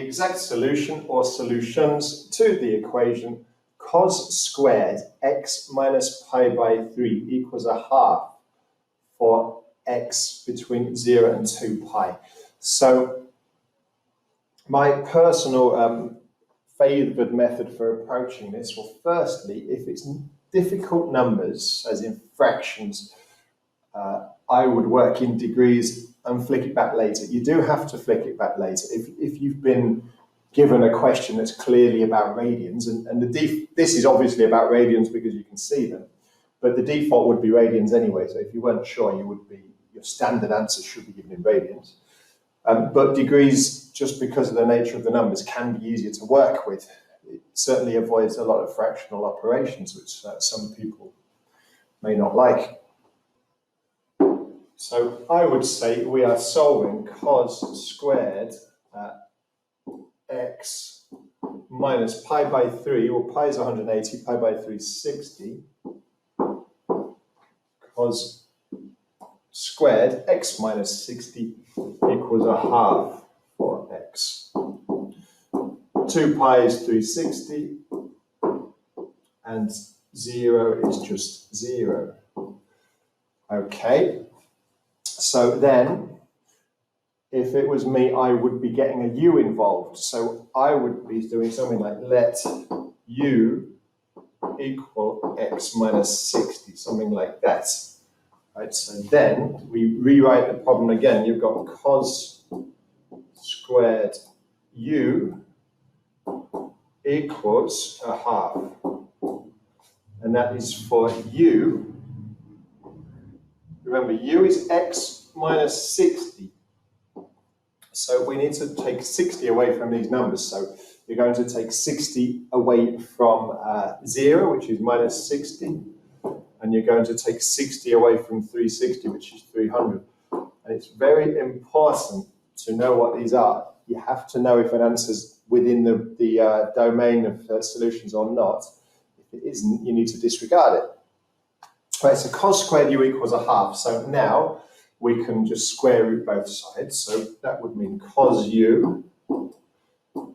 exact solution or solutions to the equation cos squared x minus pi by 3 equals a half for x between 0 and 2 pi. So my personal favoured method for approaching this, well, firstly, if it's difficult numbers, as in fractions, I would work in degrees and flick it back later. You do have to flick it back later. If you've been given a question that's clearly about radians, and this is obviously about radians because you can see them, but the default would be radians anyway, so if you weren't sure, your standard answer should be given in radians. But degrees, just because of the nature of the numbers, can be easier to work with. It certainly avoids a lot of fractional operations, which some people may not like. So I would say we are solving cos squared x minus pi by 3, or pi is 180, pi by 3 is 60, cos squared x minus 60 equals a half for x. 2 pi is 360, and 0 is just 0. Okay, so then, if it was me, I would be getting a u involved. So I would be doing something like let u equal x minus 60, something like that. Right, so then we rewrite the problem again. You've got cos squared u equals a half. And that is for u. Remember, u is x minus 60. So we need to take 60 away from these numbers. So you're going to take 60 away from 0, which is minus 60. And you're going to take 60 away from 360, which is 300. And it's very important to know what these are. You have to know if an answer's within the domain of solutions or not. If it isn't, you need to disregard it. Right, so cos squared u equals a half. So now we can just square root both sides. So that would mean cos u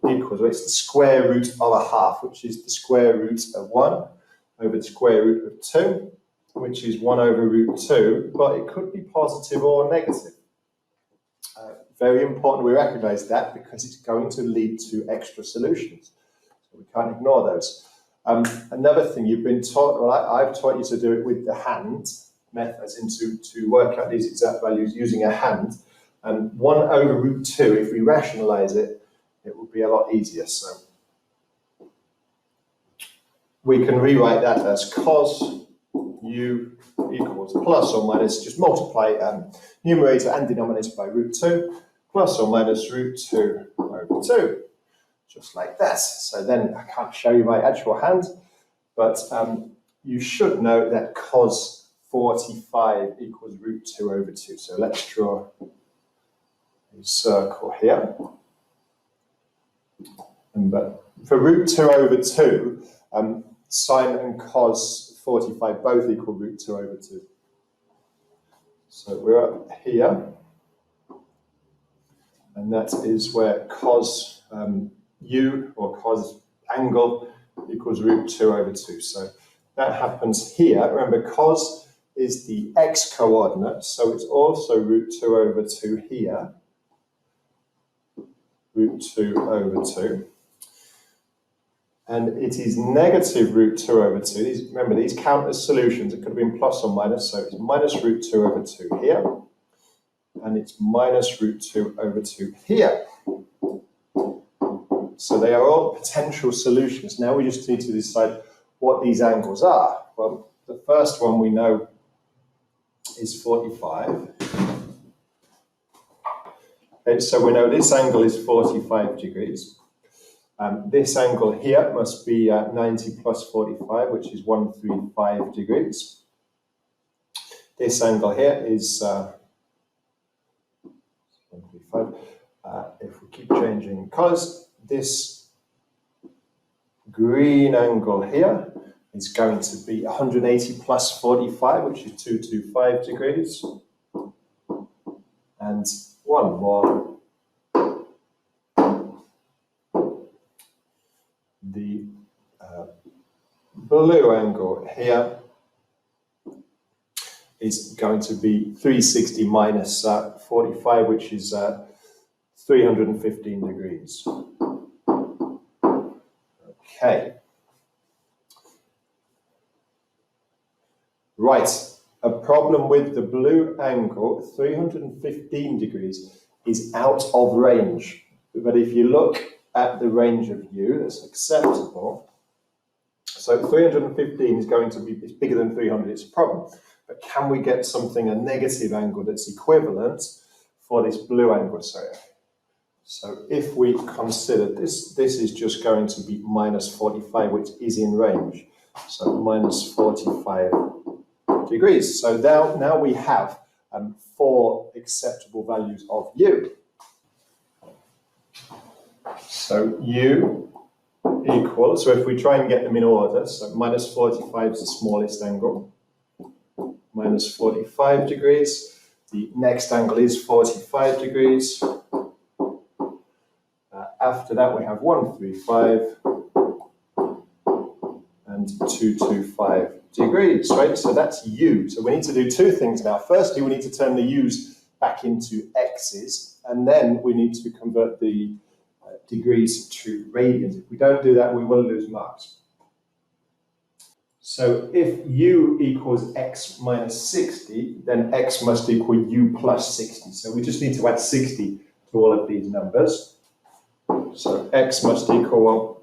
equals, well, it's the square root of a half, which is the square root of 1 over the square root of 2, which is 1 over root 2, but it could be positive or negative. Very important we recognize that because it's going to lead to extra solutions. So we can't ignore those. Another thing you've been taught, well, I've taught you to do it with the hand method, as in to work out these exact values using a hand. And 1 over root 2, if we rationalize it, it would be a lot easier. So we can rewrite that as cos u equals plus or minus, just multiply numerator and denominator by root 2, plus or minus root 2 over 2, just like that. So then I can't show you my actual hand, but you should know that cos 45 equals root 2 over 2. So let's draw a circle here. But for root 2 over 2, sine and cos 45 both equal root 2 over 2. So we're up here, and that is where cos u, or cos angle, equals root 2 over 2. So that happens here. Remember, cos is the x coordinate, so it's also root 2 over 2 here. Root 2 over 2. And it is negative root 2 over 2. Remember, these count as solutions. It could have been plus or minus, so it's minus root 2 over 2 here. And it's minus root 2 over 2 here. So they are all potential solutions. Now we just need to decide what these angles are. Well, the first one we know is 45. Okay, so we know this angle is 45 degrees. This angle here must be 90 plus 45, which is 135 degrees. This angle here is 135. If we keep changing colors, this green angle here is going to be 180 plus 45, which is 225 degrees. And one more. the blue angle here is going to be 360 minus 45, which is 315 degrees. Okay. Right, a problem with the blue angle, 315 degrees, is out of range. But if you look at the range of u, that's acceptable. So 315 is going to be, it's bigger than 300, it's a problem. But can we get something, a negative angle that's equivalent for this blue angle? So if we consider this, this is just going to be minus 45, which is in range. So minus 45 degrees. So now we have 4 acceptable values of u. So u equals, so if we try and get them in order, so minus 45 is the smallest angle, minus 45 degrees. The next angle is 45 degrees. After that we have 135 and 225 degrees, right? So that's u. So we need to do 2 things now. Firstly, we need to turn the u's back into x's, and then we need to convert the degrees to radians. If we don't do that, we will lose marks. So if u equals x minus 60, then x must equal u plus 60. So we just need to add 60 to all of these numbers. So x must equal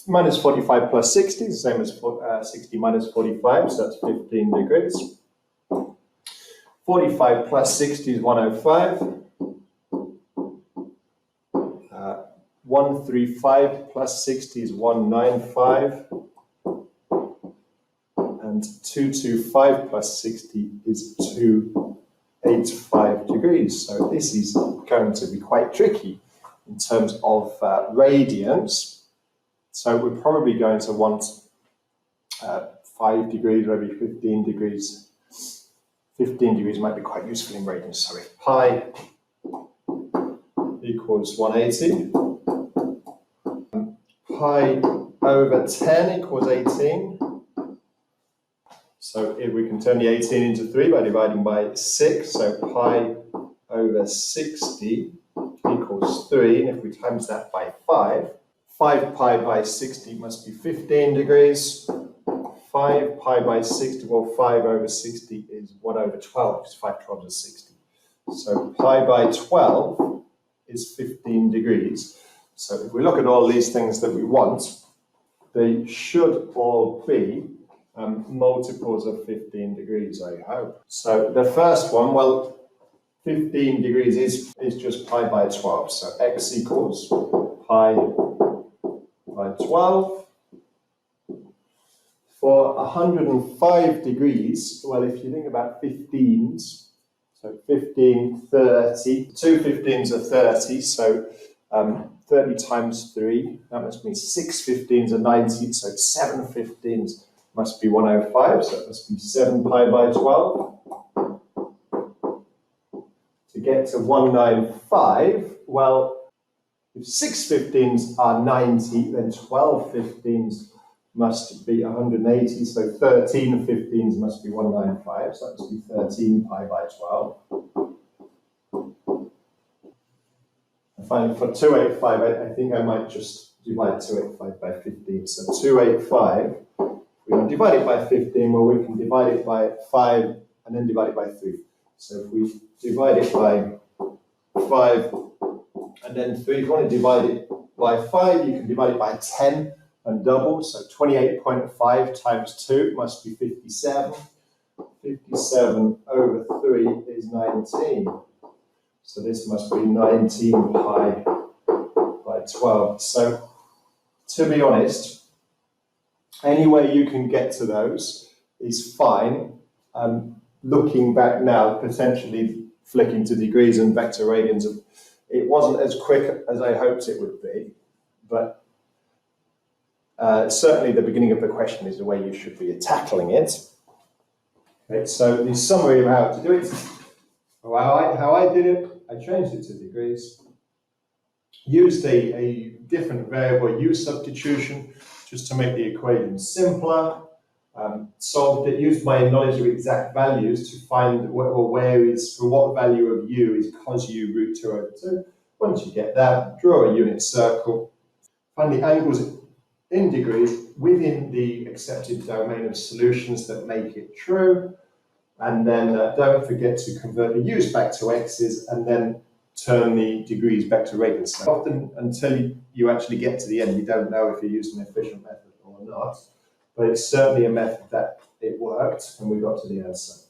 minus 45 plus 60, the same as 60 minus 45, so that's 15 degrees. 45 plus 60 is 105. 135 plus 60 is 195. And 225 plus 60 is 285 degrees. So this is going to be quite tricky in terms of radians. So we're probably going to want 5 degrees or every 15 degrees. 15 degrees might be quite useful in radians. So if pi equals 180, pi over 10 equals 18. So if we can turn the 18 into 3 by dividing by 6, so pi over 60 equals 3, and if we times that by 5, 5 pi by 60 must be 15 degrees. 5 pi by 60, well 5 over 60 is 1 over 12, because 5 12s is 60. So pi by 12 is 15 degrees. So if we look at all these things that we want, they should all be multiples of 15 degrees, I hope. So the first one, well, 15 degrees is just pi by 12. So x equals pi by 12. For 105 degrees, well, if you think about 15s, so 15, 30, 2 15s are 30, so 30 times 3, that must mean 6 15s are 90, so 7 15s must be 105, so it must be 7 pi by 12. To get to 195, well, if 6 15s are 90, then 12 15s must be 180, so 13 15s must be 195, so that must be 13 pi by 12. And finally, for 285, I think I might just divide 285 by 15. So 285, we don't divide it by 15, well, we can divide it by 5 and then divide it by 3. So if we divide it by 5 and then 3, if you want to divide it by 5, you can divide it by 10 and double. So 28.5 times 2 must be 57. 57 over 3 is 19. So this must be 19 pi by 12. So to be honest, any way you can get to those is fine. Looking back now, potentially flicking to degrees and vector radians, it wasn't as quick as I hoped it would be, but certainly the beginning of the question is the way you should be tackling it. Okay, so the summary of how to do it, how I did it, I changed it to degrees, used a different variable u substitution just to make the equation simpler. Solved it, used my knowledge of exact values to find for what value of u is cos u root 2 over 2. Once you get that, draw a unit circle, find the angles in degrees within the accepted domain of solutions that make it true, and then don't forget to convert the u's back to x's and then turn the degrees back to radians. So often, until you actually get to the end, you don't know if you're using an efficient method or not, but it's certainly a method that it worked and we got to the answer.